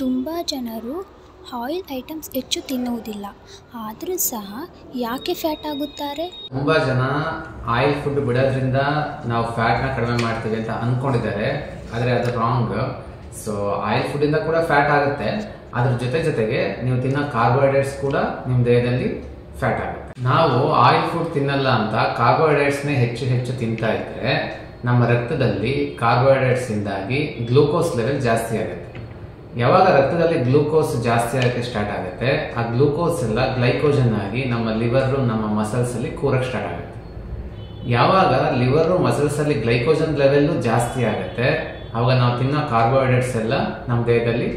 ತುಂಬ ಜನರು oil items ಹೆಚ್ಚು ತಿನ್ನುವುದಿಲ್ಲ, ಆದರೂ ಸಹ ಯಾಕೆ ಫ್ಯಾಟ್ ಆಗುತ್ತಾರೆ? ತುಂಬ ಜನ ಆಯಿಲ್ ಫುಡ್ ಬಿಡೋದ್ರಿಂದ ನಾವು ಫ್ಯಾಟ್ನ ಕಡಿಮೆ ಮಾಡ್ತೀವಿ ಅಂತ ಅಂದ್ಕೊಂಡಿದ್ದಾರೆ, ಆದರೆ ಅದು ರಾಂಗ್. ಸೊ ಆಯಿಲ್ ಫುಡ್ಡಿಂದ ಕೂಡ ಫ್ಯಾಟ್ ಆಗುತ್ತೆ, ಅದ್ರ ಜೊತೆಗೆ ನೀವು ತಿನ್ನೋ ಕಾರ್ಬೋಹೈಡ್ರೇಟ್ಸ್ ಕೂಡ ನಿಮ್ಮ ದೇಹದಲ್ಲಿ ಫ್ಯಾಟ್ ಆಗುತ್ತೆ. ನಾವು ಆಯಿಲ್ ಫುಡ್ ತಿನ್ನಲ್ಲ ಅಂತ ಕಾರ್ಬೋಹೈಡ್ರೇಟ್ಸ್ನೇ ಹೆಚ್ಚು ತಿಂತಾ ಇದ್ರೆ ನಮ್ಮ ರಕ್ತದಲ್ಲಿ ಕಾರ್ಬೋಹೈಡ್ರೇಟ್ಸ್ ಇಂದಾಗಿ ಗ್ಲೂಕೋಸ್ ಲೆವೆಲ್ ಜಾಸ್ತಿ ಆಗುತ್ತೆ. ಯಾವಾಗ ರಕ್ತದಲ್ಲಿ ಗ್ಲೂಕೋಸ್ ಜಾಸ್ತಿ ಆಗೋಕ್ಕೆ ಸ್ಟಾರ್ಟ್ ಆಗುತ್ತೆ, ಆ ಗ್ಲೂಕೋಸ್ ಎಲ್ಲ ಗ್ಲೈಕೋಜನ್ ಆಗಿ ನಮ್ಮ ಲಿವರು ನಮ್ಮ ಮಸಲ್ಸ್ ಅಲ್ಲಿ ಕೂರಕ್ಕೆ ಸ್ಟಾರ್ಟ್ ಆಗುತ್ತೆ. ಯಾವಾಗ ಲಿವರು ಮಸಲ್ಸ್ ಅಲ್ಲಿ ಗ್ಲೈಕೋಜನ್ ಲೆವೆಲ್ ಜಾಸ್ತಿ ಆಗುತ್ತೆ, ಅವಾಗ ನಾವು ತಿನ್ನೋ ಕಾರ್ಬೋಹೈಡ್ರೇಟ್ಸ್ ಎಲ್ಲ ನಮ್ಮ ದೇಹದಲ್ಲಿ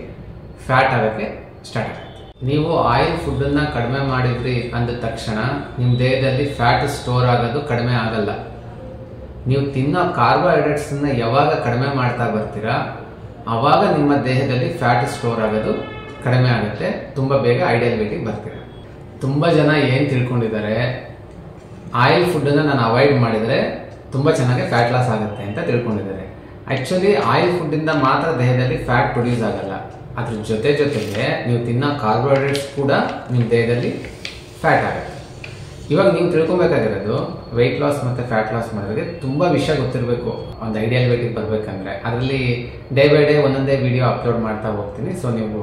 ಫ್ಯಾಟ್ ಆಗೋಕ್ಕೆ ಸ್ಟಾರ್ಟ್ ಆಗುತ್ತೆ. ನೀವು ಆಯಿಲ್ ಫುಡ್ಡನ್ನು ಕಡಿಮೆ ಮಾಡಿದ್ರಿ ಅಂದ ತಕ್ಷಣ ನಿಮ್ಮ ದೇಹದಲ್ಲಿ ಫ್ಯಾಟ್ ಸ್ಟೋರ್ ಆಗೋದು ಕಡಿಮೆ ಆಗಲ್ಲ. ನೀವು ತಿನ್ನೋ ಕಾರ್ಬೋಹೈಡ್ರೇಟ್ಸನ್ನ ಯಾವಾಗ ಕಡಿಮೆ ಮಾಡ್ತಾ ಬರ್ತೀರಾ, ಆವಾಗ ನಿಮ್ಮ ದೇಹದಲ್ಲಿ ಫ್ಯಾಟ್ ಸ್ಟೋರ್ ಆಗೋದು ಕಡಿಮೆ ಆಗುತ್ತೆ, ತುಂಬ ಬೇಗ ಐಡಿಯಲ್ ವೇಟಿಗೆ ಬರ್ತೀರಾ. ತುಂಬ ಜನ ಏನು ತಿಳ್ಕೊಂಡಿದ್ದಾರೆ, ಆಯಿಲ್ ಫುಡ್ಡನ್ನು ನಾನು ಅವಾಯ್ಡ್ ಮಾಡಿದರೆ ತುಂಬ ಚೆನ್ನಾಗಿ ಫ್ಯಾಟ್ ಲಾಸ್ ಆಗುತ್ತೆ ಅಂತ ತಿಳ್ಕೊಂಡಿದ್ದಾರೆ. ಆ್ಯಕ್ಚುಲಿ ಆಯಿಲ್ ಫುಡ್ಡಿಂದ ಮಾತ್ರ ದೇಹದಲ್ಲಿ ಫ್ಯಾಟ್ ಪ್ರೊಡ್ಯೂಸ್ ಆಗಲ್ಲ, ಅದ್ರ ಜೊತೆಗೆ ನೀವು ತಿನ್ನೋ ಕಾರ್ಬೋಹೈಡ್ರೇಟ್ಸ್ ಕೂಡ ನಿಮ್ಮ ದೇಹದಲ್ಲಿ ಫ್ಯಾಟ್ ಆಗುತ್ತೆ. ಇವಾಗ ನೀವು ತಿಳ್ಕೊಬೇಕಾಗಿರೋದು, ವೆಯ್ಟ್ ಲಾಸ್ ಮತ್ತು ಫ್ಯಾಟ್ ಲಾಸ್ ಮಾಡೋರಿಗೆ ತುಂಬ ವಿಷಯ ಗೊತ್ತಿರಬೇಕು ಒಂದು ಐಡಿಯಲ್ ವೇಟಿಗೆ ಬರಬೇಕಂದ್ರೆ. ಅದರಲ್ಲಿ ಡೇ ಬೈ ಡೇ ಒಂದೊಂದೇ ವಿಡಿಯೋ ಅಪ್ಲೋಡ್ ಮಾಡ್ತಾ ಹೋಗ್ತೀನಿ, ಸೊ ನೀವು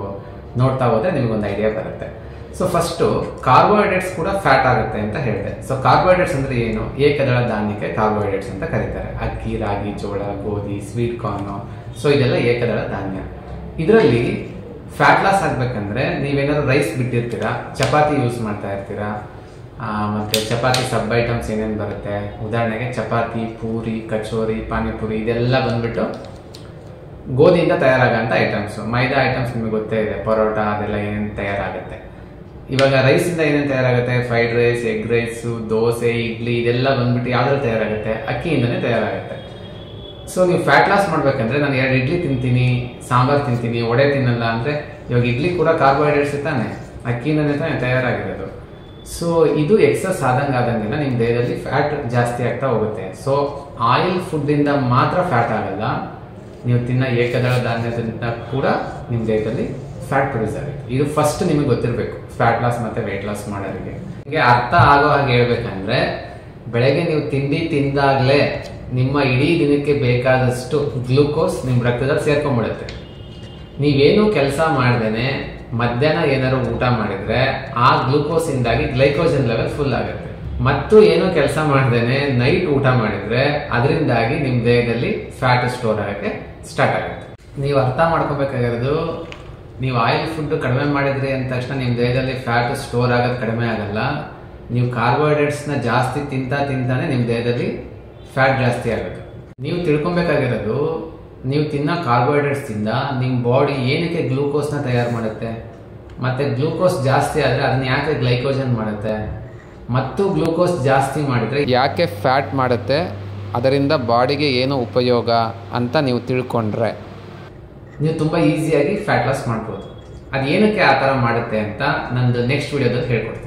ನೋಡ್ತಾ ಹೋದರೆ ನಿಮಗೊಂದು ಐಡಿಯಾ ಬರುತ್ತೆ. ಸೊ ಫಸ್ಟು ಕಾರ್ಬೋಹೈಡ್ರೇಟ್ಸ್ ಕೂಡ ಫ್ಯಾಟ್ ಆಗುತ್ತೆ ಅಂತ ಹೇಳಿದೆ. ಸೊ ಕಾರ್ಬೋಹೈಡ್ರೇಟ್ಸ್ ಅಂದರೆ ಏನು? ಏಕದಳ ಧಾನ್ಯಕ್ಕೆ ಕಾರ್ಬೋಹೈಡ್ರೇಟ್ಸ್ ಅಂತ ಕರೀತಾರೆ. ಅಕ್ಕಿ, ರಾಗಿ, ಜೋಳ, ಗೋಧಿ, ಸ್ವೀಟ್ ಕಾರ್ನು, ಸೊ ಇದೆಲ್ಲ ಏಕದಳ ಧಾನ್ಯ. ಇದರಲ್ಲಿ ಫ್ಯಾಟ್ ಲಾಸ್ ಆಗಬೇಕಂದ್ರೆ ನೀವೇನಾದ್ರು ರೈಸ್ ಬಿಟ್ಟಿರ್ತೀರಾ, ಚಪಾತಿ ಯೂಸ್ ಮಾಡ್ತಾ ಇರ್ತೀರಾ, ಮತ್ತು ಚಪಾತಿ ಸಬ್ ಐಟಮ್ಸ್ ಏನೇನು ಬರುತ್ತೆ, ಉದಾಹರಣೆಗೆ ಚಪಾತಿ, ಪೂರಿ, ಕಚೋರಿ, ಪಾನಿಪುರಿ, ಇದೆಲ್ಲ ಬಂದ್ಬಿಟ್ಟು ಗೋಧಿಯಿಂದ ತಯಾರಾಗೋಂಥ ಐಟಮ್ಸು. ಮೈದಾ ಐಟಮ್ಸ್ ನಿಮಗೆ ಗೊತ್ತೇ ಇದೆ, ಪರೋಟ ಅದೆಲ್ಲ ಏನೇನು ತಯಾರಾಗುತ್ತೆ. ಇವಾಗ ರೈಸಿಂದ ಏನೇನು ತಯಾರಾಗುತ್ತೆ, fried rice, egg rice, dosa, idli, ಇದೆಲ್ಲ ಬಂದ್ಬಿಟ್ಟು ಯಾವ್ದ್ರಲ್ಲಿ ತಯಾರಾಗುತ್ತೆ? ಅಕ್ಕಿಯಿಂದನೇ ತಯಾರಾಗುತ್ತೆ. ಸೊ ನೀವು ಫ್ಯಾಟ್ ಲಾಸ್ ಮಾಡಬೇಕಂದ್ರೆ ನಾನು 2 ಇಡ್ಲಿ ತಿಂತೀನಿ, ಸಾಂಬಾರು ತಿಂತೀನಿ, ವಡೆ ತಿನ್ನಲ್ಲ ಅಂದರೆ ಇವಾಗ ಇಡ್ಲಿ ಕೂಡ ಕಾರ್ಬೋಹೈಡ್ರೇಟ್ಸ್ ತಾನೆ, ಅಕ್ಕಿಯಿಂದನೇ ತಾನೆ ತಯಾರಾಗಿರೋದು. ಸೊ ಇದು ಎಕ್ಸಸ್ ಆದಂಗೆ ನಿಮ್ಮ ದೇಹದಲ್ಲಿ ಫ್ಯಾಟ್ ಜಾಸ್ತಿ ಆಗ್ತಾ ಹೋಗುತ್ತೆ. ಸೊ ಆಯಿಲ್ ಫುಡ್ಡಿಂದ ಮಾತ್ರ ಫ್ಯಾಟ್ ಆಗಲ್ಲ, ನೀವು ತಿನ್ನೋ ಏಕದಳ ಧಾನ್ಯದಿಂದ ಕೂಡ ನಿಮ್ಮ ದೇಹದಲ್ಲಿ ಫ್ಯಾಟ್ ಪ್ರೊಡ್ಯೂಸ್ ಆಗುತ್ತೆ. ಇದು ಫಸ್ಟ್ ನಿಮಗೆ ಗೊತ್ತಿರಬೇಕು ಫ್ಯಾಟ್ ಲಾಸ್ ಮತ್ತು ವೆಯ್ಟ್ ಲಾಸ್ ಮಾಡೋರಿಗೆ. ನಿಮಗೆ ಅರ್ಥ ಆಗೋ ಹಾಗೆ ಹೇಳ್ಬೇಕಂದ್ರೆ, ಬೆಳಗ್ಗೆ ನೀವು ತಿಂಡಿ ತಿಂದಾಗಲೇ ನಿಮ್ಮ ಇಡೀ ದಿನಕ್ಕೆ ಬೇಕಾದಷ್ಟು ಗ್ಲೂಕೋಸ್ ನಿಮ್ಮ ರಕ್ತದಲ್ಲಿ ಸೇರ್ಕೊಂಡ್ಬಿಡುತ್ತೆ. ನೀವೇನು ಕೆಲಸ ಮಾಡ್ದೇನೆ ಮಧ್ಯಾಹ್ನ ಏನಾದ್ರು ಊಟ ಮಾಡಿದ್ರೆ ಆ ಗ್ಲೂಕೋಸ್ ಇಂದಾಗಿ ಗ್ಲೈಕೋಜನ್ ಲೆವೆಲ್ ಫುಲ್ ಆಗುತ್ತೆ. ಮತ್ತು ಏನು ಕೆಲಸ ಮಾಡ್ದೇನೆ ನೈಟ್ ಊಟ ಮಾಡಿದ್ರೆ ಅದರಿಂದಾಗಿ ನಿಮ್ಮ ದೇಹದಲ್ಲಿ ಫ್ಯಾಟ್ ಸ್ಟೋರ್ ಆಗೋಕ್ಕೆ ಸ್ಟಾರ್ಟ್ ಆಗುತ್ತೆ. ನೀವು ಅರ್ಥ ಮಾಡ್ಕೋಬೇಕಾಗಿರೋದು, ನೀವು ಆಯಿಲ್ ಫುಡ್ ಕಡಿಮೆ ಮಾಡಿದ್ರಿ ಅಂದ ತಕ್ಷಣ ನಿಮ್ಮ ದೇಹದಲ್ಲಿ ಫ್ಯಾಟ್ ಸ್ಟೋರ್ ಆಗೋದು ಕಡಿಮೆ ಆಗಲ್ಲ. ನೀವು ಕಾರ್ಬೋಹೈಡ್ರೇಟ್ಸ್ನ ಜಾಸ್ತಿ ತಿಂತಾನೆ ನಿಮ್ಮ ದೇಹದಲ್ಲಿ ಫ್ಯಾಟ್ ಜಾಸ್ತಿ ಆಗುತ್ತೆ. ನೀವು ತಿಳ್ಕೊಬೇಕಾಗಿರೋದು, ನೀವು ತಿನ್ನೋ ಕಾರ್ಬೋಹೈಡ್ರೇಟ್ಸಿಂದ ನಿಮ್ಮ ಬಾಡಿ ಏನಕ್ಕೆ ಗ್ಲೂಕೋಸ್ನ ತಯಾರು ಮಾಡುತ್ತೆ, ಮತ್ತು ಗ್ಲೂಕೋಸ್ ಜಾಸ್ತಿ ಆದರೆ ಅದನ್ನ ಯಾಕೆ ಗ್ಲೈಕೋಜನ್ ಮಾಡುತ್ತೆ, ಮತ್ತು ಗ್ಲೂಕೋಸ್ ಜಾಸ್ತಿ ಮಾಡಿದರೆ ಯಾಕೆ ಫ್ಯಾಟ್ ಮಾಡುತ್ತೆ, ಅದರಿಂದ ಬಾಡಿಗೆ ಏನು ಉಪಯೋಗ ಅಂತ ನೀವು ತಿಳ್ಕೊಂಡ್ರೆ ನೀವು ತುಂಬ ಈಸಿಯಾಗಿ ಫ್ಯಾಟ್ ಲಾಸ್ ಮಾಡ್ಬೋದು. ಅದು ಏನಕ್ಕೆ ಆ ಥರ ಮಾಡುತ್ತೆ ಅಂತ ನಂದು ನೆಕ್ಸ್ಟ್ ವಿಡಿಯೋದಲ್ಲಿ ಹೇಳ್ಕೊಡ್ತೀನಿ.